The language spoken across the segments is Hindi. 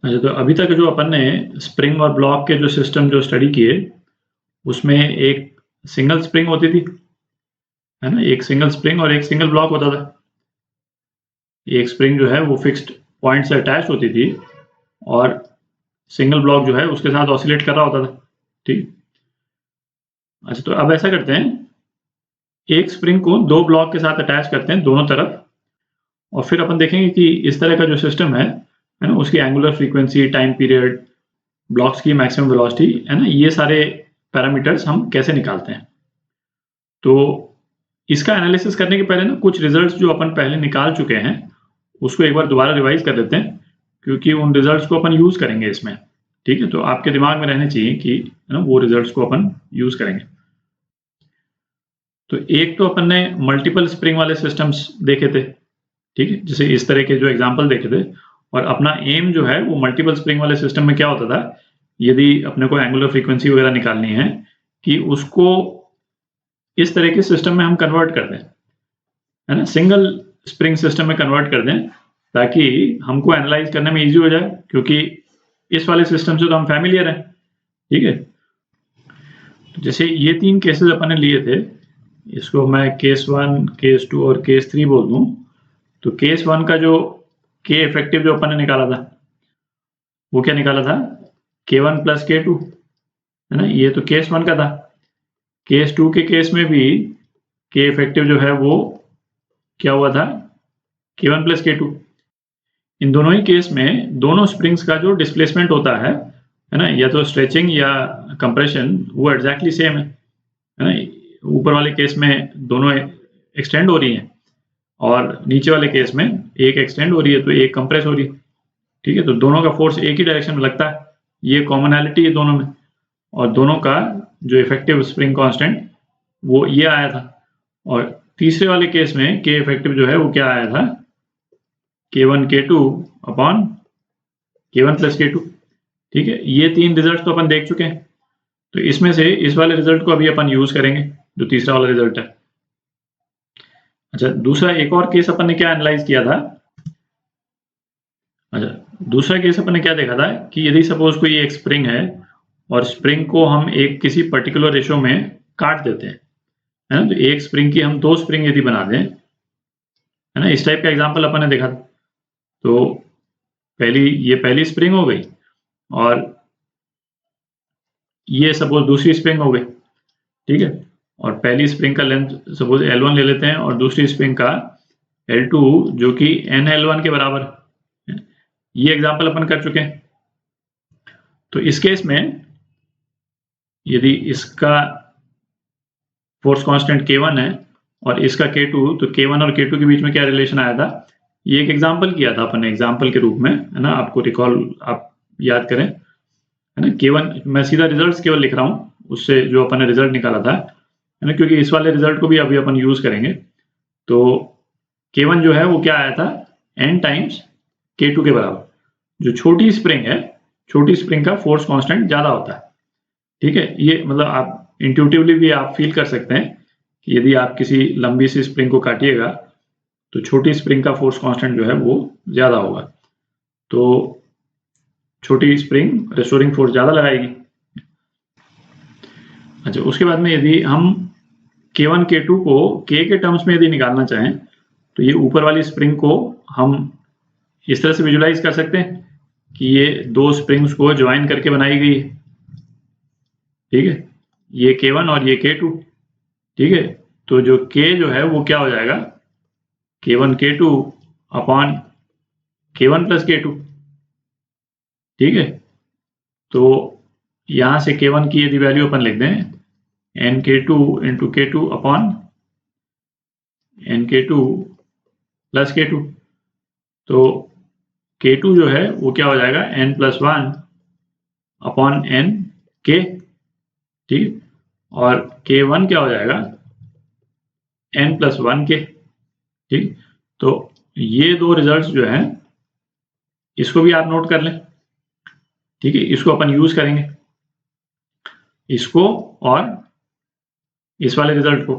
अच्छा, तो अभी तक जो अपन ने स्प्रिंग और ब्लॉक के जो सिस्टम जो स्टडी किए, उसमें एक सिंगल स्प्रिंग होती थी, है ना? एक सिंगल स्प्रिंग और एक सिंगल ब्लॉक होता था। एक स्प्रिंग जो है वो फिक्स्ड पॉइंट से अटैच होती थी और सिंगल ब्लॉक जो है उसके साथ ऑसिलेट कर रहा होता था। ठीक। अच्छा, तो अब ऐसा करते हैं, एक स्प्रिंग को दो ब्लॉक के साथ अटैच करते हैं दोनों तरफ, और फिर अपन देखेंगे कि इस तरह का जो सिस्टम है ना, उसकी angular frequency, time period, blocks की मैक्सिमम वेलोसिटी, है ना, ये सारे पैरामीटर्स हम कैसे निकालते हैं। तो इसका एनालिसिस करने के पहले ना कुछ रिजल्ट्स जो अपन पहले निकाल चुके हैं उसको एक बार दोबारा रिवाइज कर लेते हैं, क्योंकि उन रिजल्ट्स को अपन यूज करेंगे इसमें। ठीक है, तो आपके दिमाग में रहने चाहिए कि है ना वो रिजल्ट्स को अपन यूज करेंगे। तो एक तो अपन ने मल्टीपल स्प्रिंग वाले सिस्टम्स देखे थे, ठीक है, जैसे इस तरह के जो एग्जाम्पल देखे थे। और अपना एम जो है वो मल्टीपल स्प्रिंग वाले सिस्टम में क्या होता था, यदि अपने को एंगुलर फ्रीक्वेंसी वगैरह निकालनी है, कि उसको इस तरह के सिस्टम में हम कन्वर्ट कर दें, है ना, सिंगल स्प्रिंग सिस्टम में कन्वर्ट कर दें, ताकि हमको एनालाइज करने में इजी हो जाए, क्योंकि इस वाले सिस्टम से तो हम फैमिलियर हैं। ठीक है, तो जैसे ये तीन केसेस अपन ने लिए थे, इसको मैं केस 1, केस 2 और केस 3 बोल दूं। तो केस 1 का जो के इफेक्टिव जो अपन ने निकाला था, वो क्या निकाला था, K1 प्लस K2, है ना, ये तो केस 1 का था। केस 2 के केस में भी के इफेक्टिव जो है वो क्या हुआ था, K1 प्लस K2। इन दोनों ही केस में दोनों स्प्रिंग्स का जो डिस्प्लेसमेंट होता है ना, या तो स्ट्रेचिंग या कंप्रेशन, वो एग्जैक्टली सेम है ना। ऊपर वाले केस में दोनों एक्सटेंड हो रही हैं, और नीचे वाले केस में एक एक्सटेंड हो रही है तो एक कंप्रेस हो रही है। ठीक है, तो दोनों का फोर्स एक ही डायरेक्शन में लगता है, ये कॉमनैलिटी है दोनों में। और दोनों का जो इफेक्टिव स्प्रिंग कांस्टेंट वो ये आया था। और तीसरे वाले केस में के इफेक्टिव जो है वो क्या आया था, K1 K2 upon K1 plus K2। ठीक है, ये तीन रिजल्ट तो अपन देख चुके हैं। तो इसमें से इस वाले रिजल्ट को अभी अपन यूज करेंगे, जो तीसरा वाला रिजल्ट है। अच्छा, दूसरा एक और केस अपन ने क्या एनालाइज किया था। अच्छा, दूसरा केस अपन ने क्या देखा था कि यदि सपोज कोई एक स्प्रिंग है और स्प्रिंग को हम एक किसी पर्टिकुलर रेशो में काट देते हैं, है ना, तो एक स्प्रिंग की हम दो स्प्रिंग यदि बना दें, है ना, इस टाइप का एग्जांपल अपन ने देखा था। तो ये पहली स्प्रिंग हो गई, और ये सपोज दूसरी स्प्रिंग हो गई। ठीक है, और पहली स्प्रिंग का लेंथ सपोज L1 ले लेते हैं, और दूसरी स्प्रिंग का L2 जो कि NL1 के बराबर है। ये एग्जांपल अपन कर चुके हैं। तो इस केस में यदि इसका फोर्स कांस्टेंट K1 है और इसका K2, तो K1 और K2 के बीच में क्या रिलेशन आया था, ये एक एग्जांपल किया था अपन ने एग्जांपल के रूप में, है ना, आपको रिकॉल आप याद करें, है ना। K1 मैं सीधा रिजल्ट्स केवल लिख रहा हूँ, उससे जो अपन ने रिजल्ट निकाला था, है ना, क्योंकि इस वाले रिजल्ट को भी अभी अपन यूज करेंगे। तो K1 जो है वो क्या आया था, n टाइम्स K2 के बराबर। जो छोटी स्प्रिंग है, छोटी स्प्रिंग का फोर्स कांस्टेंट ज्यादा होता है। ठीक है, ये मतलब आप इंट्यूटिवली भी आप फील कर सकते हैं कि यदि आप किसी लंबी सी स्प्रिंग को काटिएगा तो छोटी स्प्रिंग का फोर्स कांस्टेंट जो है वो ज्यादा होगा। तो छोटी स्प्रिंग रेस्टोरिंग फोर्स ज्यादा लगाएगी। अच्छा, उसके बाद में यदि हम K1 K2 को K के टर्म्स में यदि निकालना चाहें, तो ये ऊपर वाली स्प्रिंग को हम इस तरह से विजुलाइज कर सकते हैं कि ये दो स्प्रिंग्स को ज्वाइन करके बनाई गई है। ठीक है, ये K1 और ये K2। ठीक है, तो जो K जो है वो क्या हो जाएगा, K1 K2 upon K1 plus K2। ठीक है, तो यहां से K1 की यदि वैल्यू अपन लिख दें, NK2 into K2 upon NK2 plus K2, तो K2 जो है वो क्या हो जाएगा, N plus 1 upon N K। ठीक, और K1 क्या हो जाएगा, N प्लस 1 K। ठीक, तो ये दो रिजल्ट्स जो हैं इसको भी आप नोट कर लें। ठीक है, इसको अपन यूज करेंगे, इसको और इस वाले रिजल्ट को।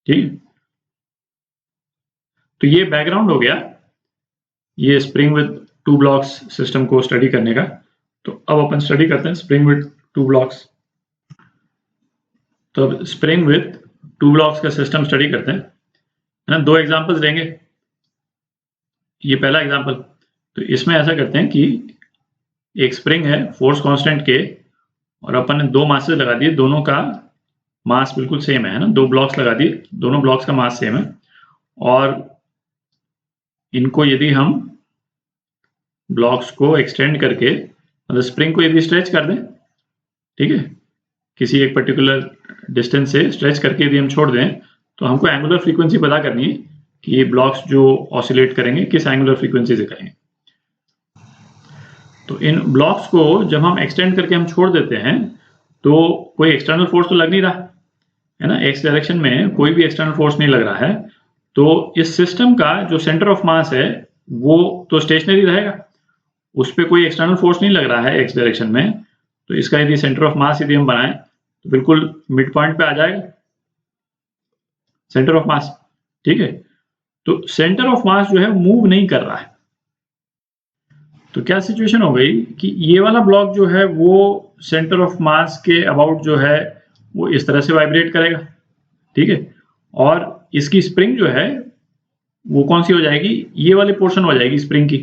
ठीक, तो ये बैकग्राउंड हो गया, ये spring with two blocks system को स्टडी करने का। तो अब अपन स्टडी करते हैं स्प्रिंग विथ टू ब्लॉक्स। तो अब स्प्रिंग विथ टू ब्लॉक्स का सिस्टम स्टडी करते हैं, है ना। दो एग्जांपल्स देंगे। ये पहला एग्जांपल, तो इसमें ऐसा करते हैं कि एक स्प्रिंग है फोर्स कांस्टेंट के, और अपन ने दो मासेस लगा दिए, दोनों का मास बिल्कुल सेम है ना। दो ब्लॉक्स लगा दिए, दोनों ब्लॉक्स का मास सेम है, और इनको यदि हम ब्लॉक्स को एक्सटेंड करके, मतलब स्प्रिंग को यदि स्ट्रेच कर दें, ठीक है, किसी एक पर्टिकुलर डिस्टेंस से स्ट्रेच करके यदि हम छोड़ दें, तो हमको एंगुलर फ्रीक्वेंसी पता करनी है कि ये ब्लॉक्स जो ऑसिलेट करेंगे किस एंगुलर फ्रीक्वेंसी से करेंगे। तो इन ब्लॉक्स को जब हम एक्सटेंड करके हम छोड़ देते हैं, तो कोई एक्सटर्नल फोर्स तो लग नहीं रहा है ना, एक्स डायरेक्शन में कोई भी एक्सटर्नल फोर्स नहीं लग रहा है। तो इस सिस्टम का जो सेंटर ऑफ मास है वो तो स्टेशनरी रहेगा, उस पर कोई एक्सटर्नल फोर्स नहीं लग रहा है एक्स डायरेक्शन में। तो इसका यदि सेंटर ऑफ मास यदि हम बनाएं तो बिल्कुल मिड पॉइंट पे आ जाएगा सेंटर ऑफ मास, ठीक है। तो सेंटर ऑफ मास जो है मूव नहीं कर रहा है। तो क्या सिचुएशन हो गई कि ये वाला ब्लॉक जो है वो सेंटर ऑफ मास के अबाउट जो है वो इस तरह से वाइब्रेट करेगा, ठीक है। और इसकी स्प्रिंग जो है वो कौन सी हो जाएगी, ये वाली पोर्शन हो जाएगी स्प्रिंग की,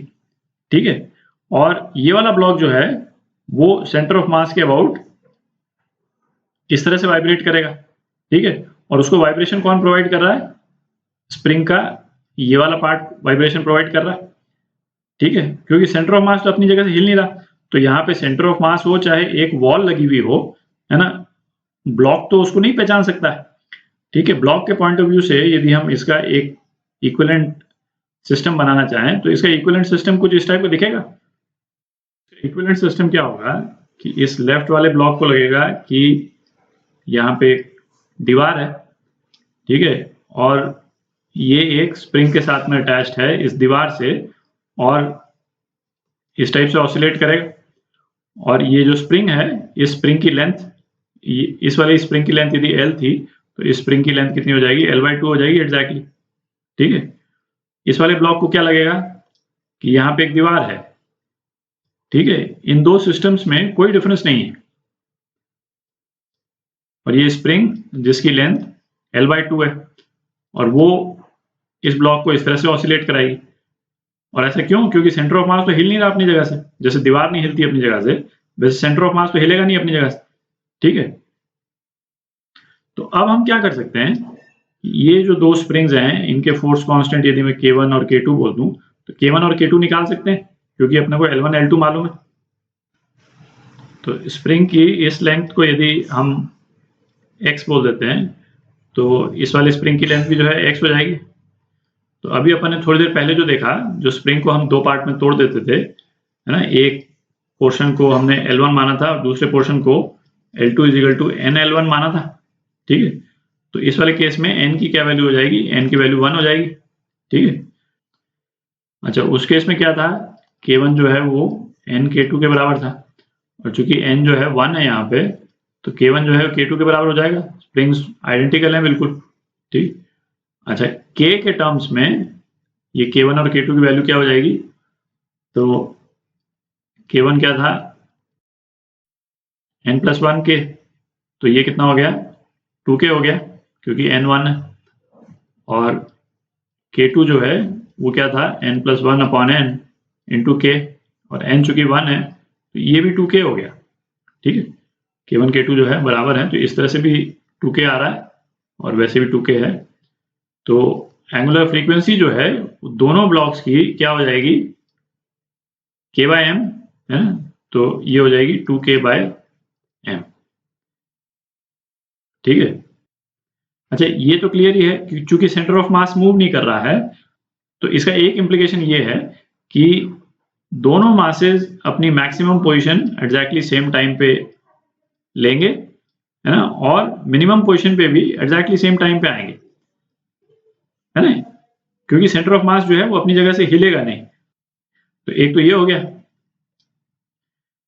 ठीक है। और ये वाला ब्लॉक जो है वो सेंटर ऑफ मास के अबाउट इस तरह से वाइब्रेट करेगा, ठीक है। और उसको वाइब्रेशन कौन प्रोवाइड कर रहा है, स्प्रिंग का ये वाला पार्ट वाइब्रेशन प्रोवाइड कर रहा है, ठीक है, क्योंकि सेंटर ऑफ मास तो अपनी जगह से हिल नहीं रहा। तो यहाँ पे सेंटर ऑफ मास हो चाहे एक वॉल लगी हुई हो, है ना, ब्लॉक तो उसको नहीं पहचान सकता है, ठीक है। ब्लॉक के पॉइंट ऑफ व्यू से यदि हम इसका एक इक्विवेलेंट सिस्टम बनाना चाहें तो इसका इक्विवेलेंट सिस्टम कुछ इस टाइप का दिखेगा। इक्विवेलेंट सिस्टम क्या होगा कि इस लेफ्ट वाले ब्लॉक को लगेगा कि यहाँ पे दीवार है, ठीक है, और ये एक स्प्रिंग के साथ में अटैच्ड है इस दीवार से, और इस टाइप से ऑसिलेट करेगा। और ये जो स्प्रिंग है, इस स्प्रिंग की लेंथ, इस वाली स्प्रिंग की लेंथ यदि L थी तो इस स्प्रिंग की लेंथ कितनी हो जाएगी, L/2 हो जाएगी एग्जैक्टली, ठीक है। इस वाले ब्लॉक को क्या लगेगा कि यहाँ पे एक दीवार है, ठीक है। इन दो सिस्टम्स में कोई डिफरेंस नहीं है, और ये स्प्रिंग जिसकी लेंथ L/2 है, और वो इस ब्लॉक को इस तरह से ऑसिलेट कराएगी। और ऐसा क्यों, क्योंकि सेंटर ऑफ मास तो हिल नहीं रहा अपनी जगह से, जैसे दीवार नहीं हिलती अपनी जगह से वैसे सेंटर ऑफ मास तो हिलेगा नहीं अपनी जगह से, ठीक है। तो अब हम क्या कर सकते हैं, ये जो दो स्प्रिंग्स हैं इनके फोर्स कांस्टेंट यदि मैं K1 और K2 बोल दूं तो K1 और K2 निकाल सकते हैं, क्योंकि अपने को L1 L2 मालूम है। तो स्प्रिंग की इस लेंथ को यदि हम x बोल देते हैं तो इस वाले स्प्रिंग की लेंथ भी जो है x हो जाएगी। तो अभी अपन ने थोड़ी देर पहले जो देखा, जो स्प्रिंग को हम दो पार्ट में तोड़ देते थे, है ना, एक पोर्शन को हमने L1 माना था और दूसरे पोर्शन को L2 = NL1 माना था, ठीक है। तो इस वाले केस में n की क्या वैल्यू हो जाएगी, n की वैल्यू 1 हो जाएगी, ठीक है। अच्छा, उस केस में क्या था, K1 जो है वो n K2 के बराबर था, और चूंकि n जो है 1 है यहाँ पे, तो K1 जो है K2 के बराबर हो जाएगा। स्प्रिंग्स आइडेंटिकल हैं बिल्कुल, ठीक। अच्छा, K के टर्म्स में ये K1 और K2 की वैल्यू क्या हो जाएगी, तो K1 क्या था, n+1K, तो ये कितना हो गया, 2K हो गया, क्योंकि n 1 है। और K2 जो है वो क्या था, n+1/n इंटू K, और n चूंकि 1 है तो ये भी 2K हो गया, ठीक है। K1 K2 जो है बराबर है, तो इस तरह से भी 2K आ रहा है और वैसे भी 2K है। तो एंगुलर फ्रीक्वेंसी जो है दोनों ब्लॉक्स की क्या हो जाएगी, K/m, है ना, तो ये हो जाएगी 2K/m, ठीक है। अच्छा, ये तो क्लियर ही है कि चूंकि सेंटर ऑफ मास मूव नहीं कर रहा है, तो इसका एक इम्प्लीकेशन ये है कि दोनों मासेस अपनी maximum position exactly same time पे लेंगे, है ना, और मिनिमम पोजीशन पे भी एग्जैक्टली सेम टाइम पे आएंगे, है ना, क्योंकि सेंटर ऑफ मास जो है वो अपनी जगह से हिलेगा नहीं। तो एक तो ये हो गया।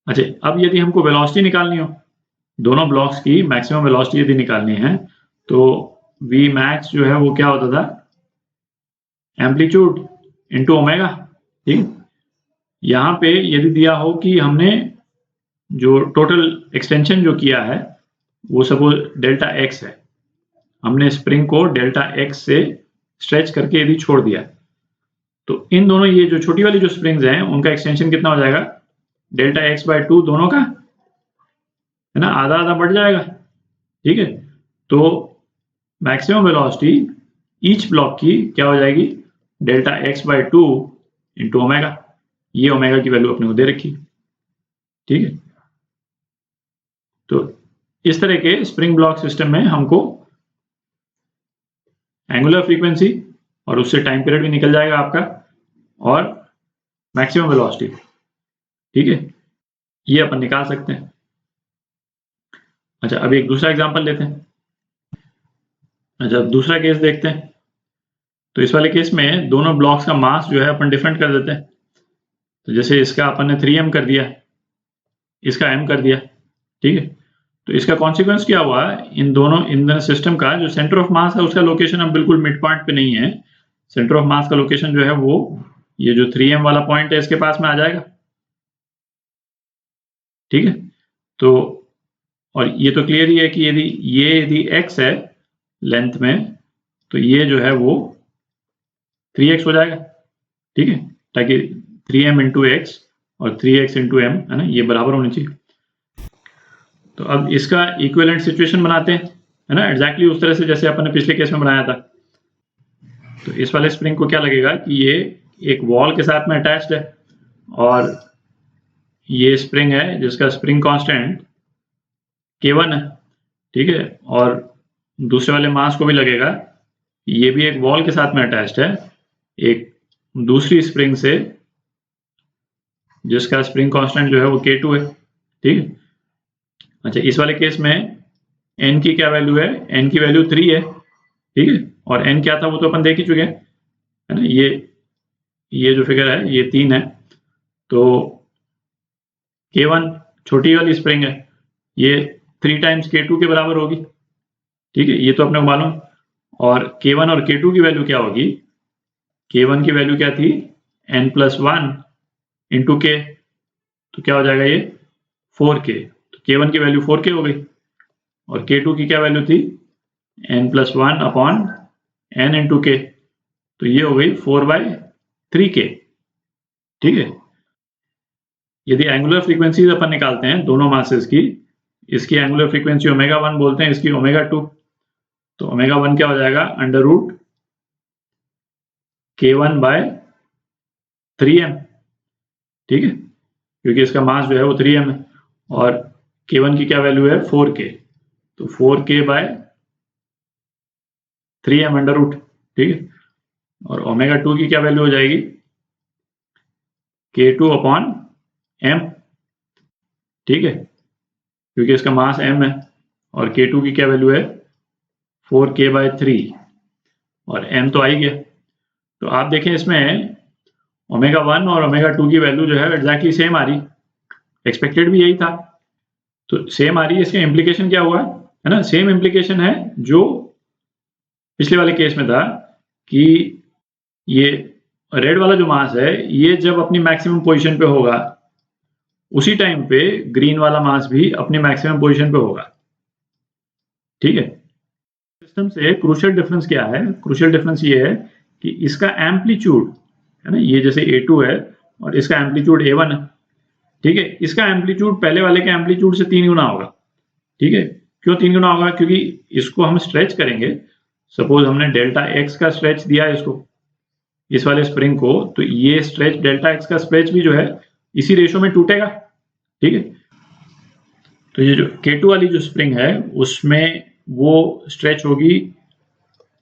अच्छा, अब यदि हमको वेलोसिटी निकालनी हो, दोनों ब्लॉक्स की मैक्सिमम वेलोसिटी यदि निकालनी है, तो Vmax जो है वो क्या होता था, एम्पलीट्यूड इंटू ओमेगा, ठीक। यहाँ पे यदि दिया हो कि हमने जो टोटल एक्सटेंशन जो किया है वो सपोज डेल्टा एक्स है, हमने स्प्रिंग को डेल्टा एक्स से स्ट्रेच करके यदि छोड़ दिया, तो इन दोनों ये जो छोटी वाली जो स्प्रिंग्स हैं उनका एक्सटेंशन कितना हो जाएगा, डेल्टा एक्स बाय 2 दोनों का, है ना, आधा आधा बढ़ जाएगा। ठीक है, तो मैक्सिमम वेलोसिटी ईच ब्लॉक की क्या हो जाएगी, delta x by 2 into omega. ये ओमेगा की वैल्यू अपने को दे रखी। ठीक है, तो इस तरह के स्प्रिंग ब्लॉक सिस्टम में हमको एंगुलर फ्रीक्वेंसी और उससे टाइम पीरियड भी निकल जाएगा आपका, और मैक्सिमम वेलोसिटी। ठीक है, ये अपन निकाल सकते हैं। अच्छा, अभी एक दूसरा एग्जांपल लेते हैं। अच्छा, दूसरा केस देखते हैं। तो इस वाले केस में दोनों ब्लॉक्स का मास जो है अपन डिफरेंट कर देते हैं। तो जैसे इसका अपन ने 3m कर दिया, इसका m कर दिया। ठीक है, तो इसका कॉन्सिक्वेंस क्या हुआ, इन दोनों सिस्टम का जो सेंटर ऑफ मास है उसका लोकेशन अब बिल्कुल मिड पॉइंट पे नहीं है। सेंटर ऑफ मास का लोकेशन जो है वो ये जो 3m वाला पॉइंट है इसके पास में आ जाएगा। ठीक है, तो और ये तो क्लियर ही है कि यदि x है लेंथ में, तो ये जो है वो 3x हो जाएगा। ठीक है, ताकि 3m इंटू एक्स और 3x इंटू एम, है ना, ये बराबर होनी चाहिए। तो अब इसका इक्विवेलेंट सिचुएशन बनाते हैं, है ना, एग्जैक्टली उस तरह से जैसे अपन ने पिछले केस में बनाया था। तो इस वाले स्प्रिंग को क्या लगेगा कि ये एक वॉल के साथ में अटैच्ड है, और ये स्प्रिंग है जिसका स्प्रिंग कांस्टेंट K1 है। ठीक है, और दूसरे वाले मास को भी लगेगा, ये भी एक वॉल के साथ में अटैच्ड है एक दूसरी स्प्रिंग से जिसका स्प्रिंग कांस्टेंट जो है वो K2 है। ठीक है, अच्छा, इस वाले केस में n की क्या वैल्यू है, n की वैल्यू 3 है। ठीक है, और n क्या था वो तो अपन देख ही चुके हैं, है ना, ये जो फिगर है ये 3 है। तो K1 छोटी वाली स्प्रिंग है, ये 3 टाइम्स K2 के बराबर होगी। ठीक है, ये तो अपने को मालूम। और K1 और K2 की वैल्यू क्या होगी, K1 की वैल्यू क्या थी, n+1 इंटू K, तो क्या हो जाएगा ये 4K। तो K1 की वैल्यू 4K हो गई, और K2 की क्या वैल्यू थी, n+1 upon n into K, तो ये हो गई 4/3K। ठीक है, यदि एंगुलर फ्रीक्वेंसीज अपन निकालते हैं दोनों मासेस की, इसकी एंगुलर फ्रीक्वेंसी ω1 बोलते हैं, इसकी ω2, तो ω1 क्या हो जाएगा, √K1/3m। ठीक है, क्योंकि इसका मास जो है वो 3m है, और K1 की क्या वैल्यू है 4K, तो 4K/3m √। ठीक है, और ω2 की क्या वैल्यू हो जाएगी, K2/m। ठीक है, क्योंकि इसका मास m है, और K2 की क्या वैल्यू है 4K/3, और m तो आ ही गया। तो आप देखें इसमें ω1 और ω2 की वैल्यू जो है एग्जैक्टली सेम आ रही, एक्सपेक्टेड भी यही था। तो सेम आ रही है, इसका इम्प्लीकेशन क्या हुआ है ना, सेम इम्प्लीकेशन है जो पिछले वाले केस में था कि ये रेड वाला जो मास है ये जब अपनी मैक्सिमम पोजीशन पे होगा उसी टाइम पे ग्रीन वाला मास भी अपनी मैक्सिमम पोजीशन पे होगा। ठीक है, सिस्टम से क्रूशियल डिफरेंस क्या है, क्रूशियल डिफरेंस ये है कि इसका एम्पलीट्यूड, है ना, ये जैसे A2 है और इसका एम्पलीट्यूड A1 है। ठीक है, इसका एम्पलीट्यूड पहले वाले के एम्पलीट्यूड से 3 गुना होगा। ठीक है, क्यों 3 गुना होगा, क्योंकि इसको हम स्ट्रेच करेंगे, सपोज हमने डेल्टा एक्स का स्ट्रेच दिया है इसको, इस वाले स्प्रिंग को, तो ये स्ट्रेच डेल्टा एक्स का स्ट्रेच भी जो है इसी रेशो में टूटेगा। ठीक है, तो ये जो K2 वाली जो स्प्रिंग है उसमें वो स्ट्रेच होगी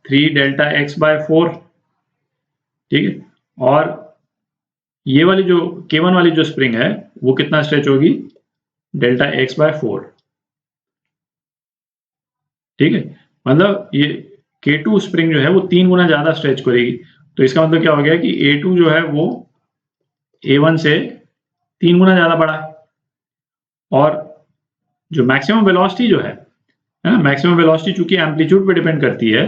3Δx/4। ठीक है, और ये वाली जो K1 वाली जो स्प्रिंग है वो कितना स्ट्रेच होगी, Δx/4। ठीक है, मतलब ये K2 स्प्रिंग जो है वो 3 गुना ज्यादा स्ट्रेच करेगी। तो इसका मतलब क्या हो गया कि A2 जो है वो A1 से 3 गुना ज्यादा बड़ा है, और जो मैक्सिमम वेलोसिटी जो है ना, मैक्सिमम वेलोसिटी चूंकि एम्पलीट्यूड पे डिपेंड करती है,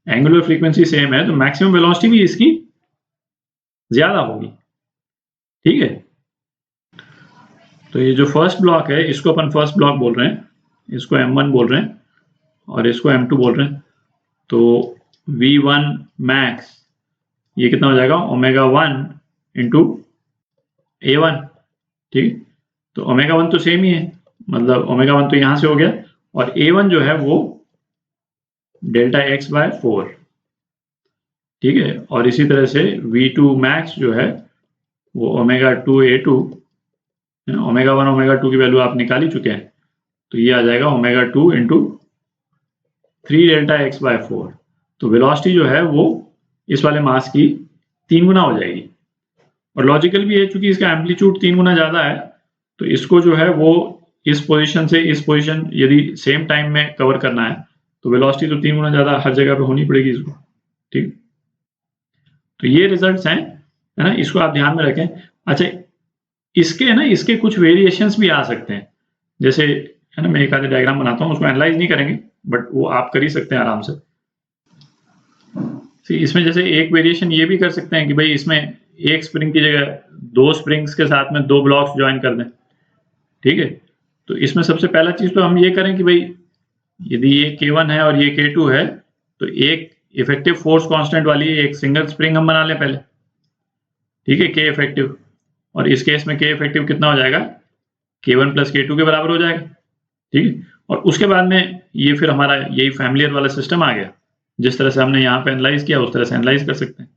एंगुलर फ्रीक्वेंसी सेम है, तो मैक्सिमम वेलोसिटी भी इसकी ज्यादा होगी। ठीक है, तो ये जो फर्स्ट ब्लॉक है इसको अपन फर्स्ट ब्लॉक बोल रहे हैं, इसको M1 बोल रहे हैं और इसको M2 बोल रहे हैं। तो V1 मैक्स ये कितना हो जाएगा ओमेगा 1 इंटू A1, ठीक। तो ओमेगा 1 तो सेम ही है, मतलब ओमेगा 1 तो यहां से हो गया और A1 जो है वो डेल्टा एक्स बाय 4, ठीक है। और इसी तरह से V2 मैक्स जो है वो ओमेगा 2 A2, ओमेगा 1 ओमेगा 2 की वैल्यू आप निकाल ही चुके हैं, तो ये आ जाएगा omega 2 into 3 delta x by 4। तो वेलोसिटी जो है वो इस वाले मास की 3 गुना हो जाएगी। और लॉजिकल भी है, चूंकि इसका एम्पलीट्यूड 3 गुना ज़्यादा है, तो इसको जो है वो इस पोजीशन से इस पोजीशन यदि सेम टाइम में कवर करना है तो वेलोसिटी तो 3 गुना ज़्यादा हर जगह पे होनी पड़ेगी इसको, ठीक। तो ये रिजल्ट्स हैं, है ना, इसको आप ध्यान में रखें। अच्छा, इसके है ना, इसके कुछ वेरिएशंस भी आ सकते हैं, जैसे है ना, मैं एक आधे डायग्राम बनाता हूँ, उसको एनालाइज नहीं करेंगे बट वो आप कर ही सकते हैं आराम से। इसमें जैसे एक वेरिएशन ये भी कर सकते हैं कि भाई इसमें एक स्प्रिंग की जगह 2 स्प्रिंग्स के साथ में 2 ब्लॉक्स ज्वाइन कर दें, ठीक है। तो इसमें सबसे पहला चीज तो हम ये करें कि भाई यदि ये K1 है और ये K2 है, तो एक इफेक्टिव फोर्स कांस्टेंट वाली एक सिंगल स्प्रिंग हम बना लें पहले, ठीक है, K इफेक्टिव। और इस केस में K इफेक्टिव कितना हो जाएगा, K1 प्लस K2 के बराबर हो जाएगा, ठीक है। और उसके बाद में ये फिर हमारा यही फैमिलियर वाला सिस्टम आ गया, जिस तरह से हमने यहाँ पे एनालाइज किया उस तरह से एनालाइज कर सकते हैं,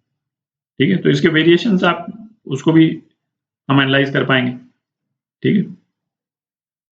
ठीक है। तो इसके वेरिएशंस आप उसको भी हम एनालाइज कर पाएंगे, ठीक है।